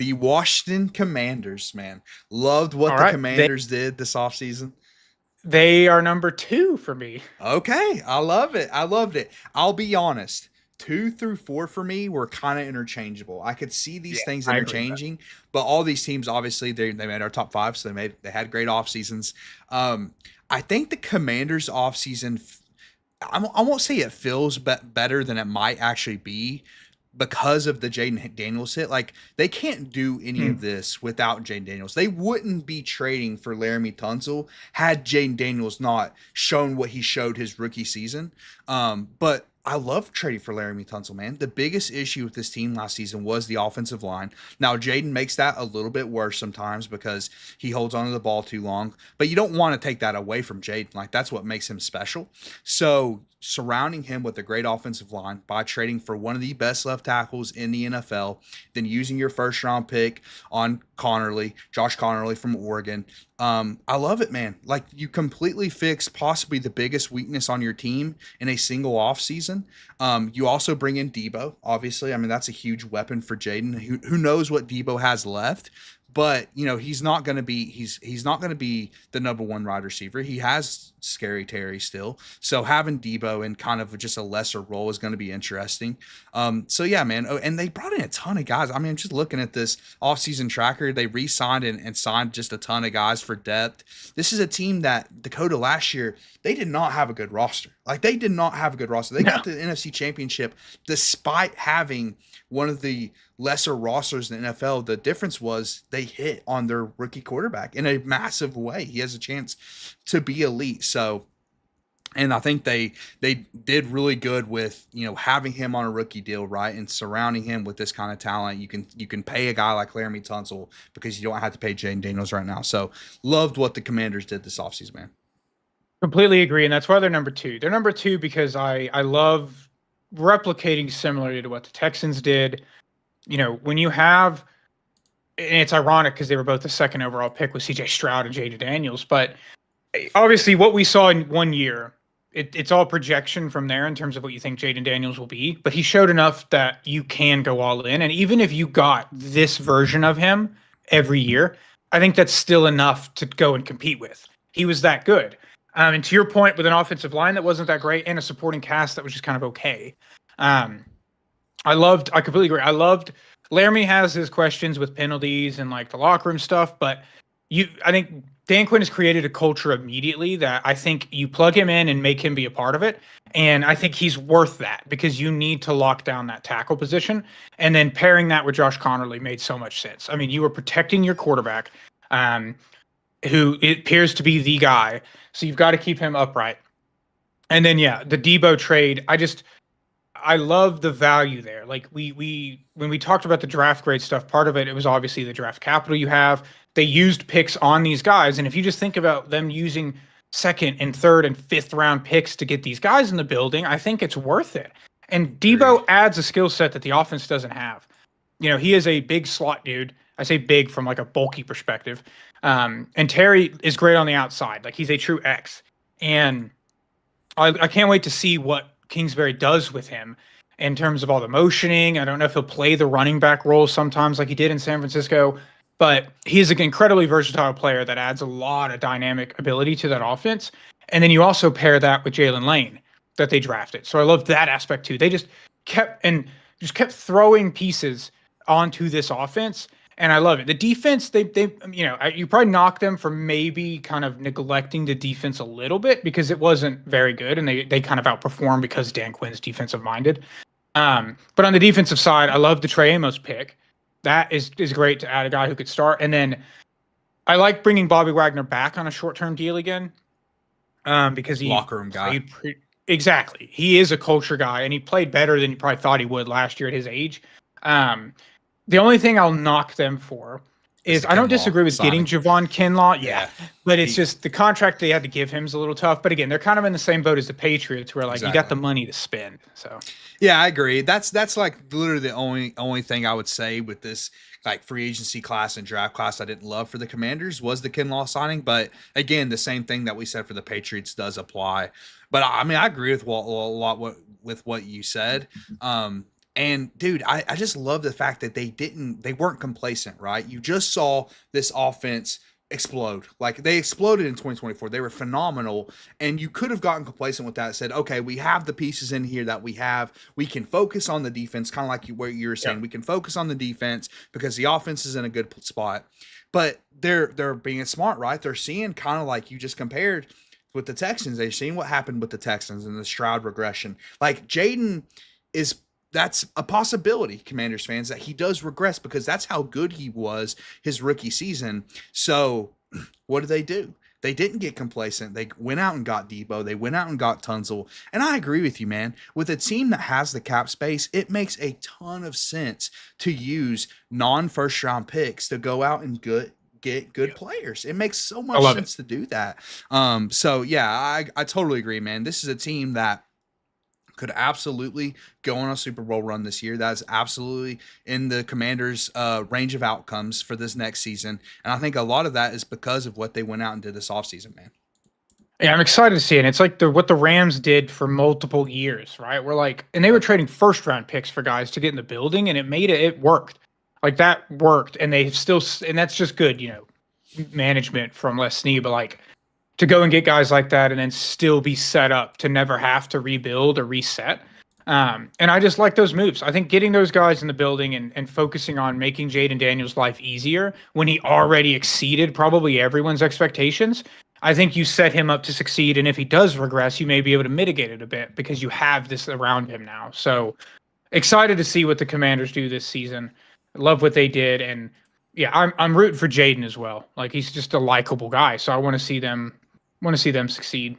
The Washington Commanders, man. Loved what All the right, Commanders did this offseason. they are number two for me. Okay, I love it. I loved it. I'll be honest. 2 through 4 for me were kind of interchangeable. I could see these Yeah, things I agree with that. interchanging, but all these teams obviously they made our top five, so they had great off seasons. I think the Commanders off season, I won't say it feels better than it might actually be because of the Jaden Daniels hit. Like they can't do any of Hmm. this without Jaden Daniels. They wouldn't be trading for Laramie Tunsil had Jaden Daniels not shown what he showed his rookie season. But I love trading for Laramie Tunsil, man. The biggest issue with this team last season was the offensive line. Now, Jaden makes that a little bit worse sometimes because he holds onto the ball too long, but you don't want to take that away from Jaden. Like, that's what makes him special. So, surrounding him with a great offensive line by trading for one of the best left tackles in the NFL, then using your first round pick on Josh Connerly from Oregon. I love it, man. Like you completely fix possibly the biggest weakness on your team in a single off season. You also bring in Debo, obviously. I mean, that's a huge weapon for Jaden. Who knows what Debo has left? But he's not going to be he's not going to be the number one wide receiver. He has Scary Terry still, so having Debo in kind of just a lesser role is going to be interesting. So yeah, man. Oh, and they brought in a ton of guys. I mean, I'm just looking at this offseason tracker. They re-signed and signed just a ton of guys for depth. This is a team that Dakota last year they did not have a good roster. Like they did not have a good roster. They No. got the NFC Championship despite having one of the lesser rosters in the NFL. The difference was they hit on their rookie quarterback in a massive way. He has a chance to be elite. So, and I think they did really good with having him on a rookie deal, right, and surrounding him with this kind of talent. You can pay a guy like Laramie Tunsil because you don't have to pay Jane Daniels right now. So loved what the Commanders did this offseason, man. Completely agree, and that's why they're number two. They're number two because I love replicating similarly to what the Texans did. When you have, and it's ironic because they were both the second overall pick with C.J. Stroud and Jaden Daniels, but obviously what we saw in 1 year, it's all projection from there in terms of what you think Jaden Daniels will be. But he showed enough that you can go all in, and even if you got this version of him every year, I think that's still enough to go and compete with. He was that good. And to your point, with an offensive line that wasn't that great and a supporting cast that was just kind of okay. Um, I completely agree. I loved Laramie has his questions with penalties and like the locker room stuff, but I think Dan Quinn has created a culture immediately that I think you plug him in and make him be a part of it. And I think he's worth that because you need to lock down that tackle position. And then pairing that with Josh Connerly made so much sense. I mean, you were protecting your quarterback, who it appears to be the guy. So you've got to keep him upright. And then, yeah, the Debo trade, I love the value there. Like we when we talked about the draft grade stuff, part of it was obviously the draft capital you have. They used picks on these guys, and if you just think about them using second and third and fifth round picks to get these guys in the building, I think it's worth it. And Agreed. Debo adds a skill set that the offense doesn't have. He is a big slot dude. I say big from like a bulky perspective. And Terry is great on the outside. Like he's a true X. And I can't wait to see what Kingsbury does with him in terms of all the motioning. I don't know if he'll play the running back role sometimes like he did in San Francisco, but he's an incredibly versatile player that adds a lot of dynamic ability to that offense. And then you also pair that with Jalen Lane that they drafted. So I love that aspect too. They just kept throwing pieces onto this offense, and I love it. The defense, you probably knock them for maybe kind of neglecting the defense a little bit because it wasn't very good, and they kind of outperformed because Dan Quinn's defensive minded. But on the defensive side, I love the Trey Amos pick. That is great to add a guy who could start, and then I like bringing Bobby Wagner back on a short term deal again, because he Locker room guy. played exactly. He is a culture guy, and he played better than you probably thought he would last year at his age. Um, the only thing I'll knock them for It's is the I don't Kinlaw disagree with getting signing. Javon Kinlaw. Yeah, Yeah. but it's He just the contract they had to give him is a little tough. But again, they're kind of in the same boat as the Patriots, where like you got exactly. the money to spend. So Yeah, I agree. That's like literally the only thing I would say with this like free agency class and draft class I didn't love for the Commanders was the Kinlaw signing. But again, the same thing that we said for the Patriots does apply. But I mean, I agree with a lot with what you said. And dude, I just love the fact that they weren't complacent, right? You just saw this offense explode. Like they exploded in 2024. They were phenomenal. And you could have gotten complacent with that, said, okay, we have the pieces in here that we have. We can focus on the defense, kind of like what you were saying. Yeah. We can focus on the defense because the offense is in a good spot. But they're being smart, right? They're seeing kind of like you just compared with the Texans. They're seeing what happened with the Texans and the Stroud regression. Like Jaden is that's a possibility, Commanders fans, that he does regress because that's how good he was his rookie season. So what do? They didn't get complacent. They went out and got Debo. They went out and got Tunzel. And I agree with you, man. With a team that has the cap space, it makes a ton of sense to use non-first round picks to go out and get good players. It makes so I much love it. sense to do that. So yeah, I totally agree, man. This is a team that could absolutely go on a Super Bowl run this year. That's absolutely in the Commanders' range of outcomes for this next season. And I think a lot of that is because of what they went out and did this offseason, man. Yeah, I'm excited to see it. It's like what the Rams did for multiple years, right? We're like, and they were trading first round picks for guys to get in the building, and it worked. Like that worked, and they still, and that's just good, management from Les Snead. But like to go and get guys like that, and then still be set up to never have to rebuild or reset. And I just like those moves. I think getting those guys in the building and focusing on making Jaden Daniels' life easier when he already exceeded probably everyone's expectations. I think you set him up to succeed. And if he does regress, you may be able to mitigate it a bit because you have this around him now. So excited to see what the Commanders do this season. I love what they did. And yeah, I'm rooting for Jaden as well. Like he's just a likable guy. So I want to see them succeed.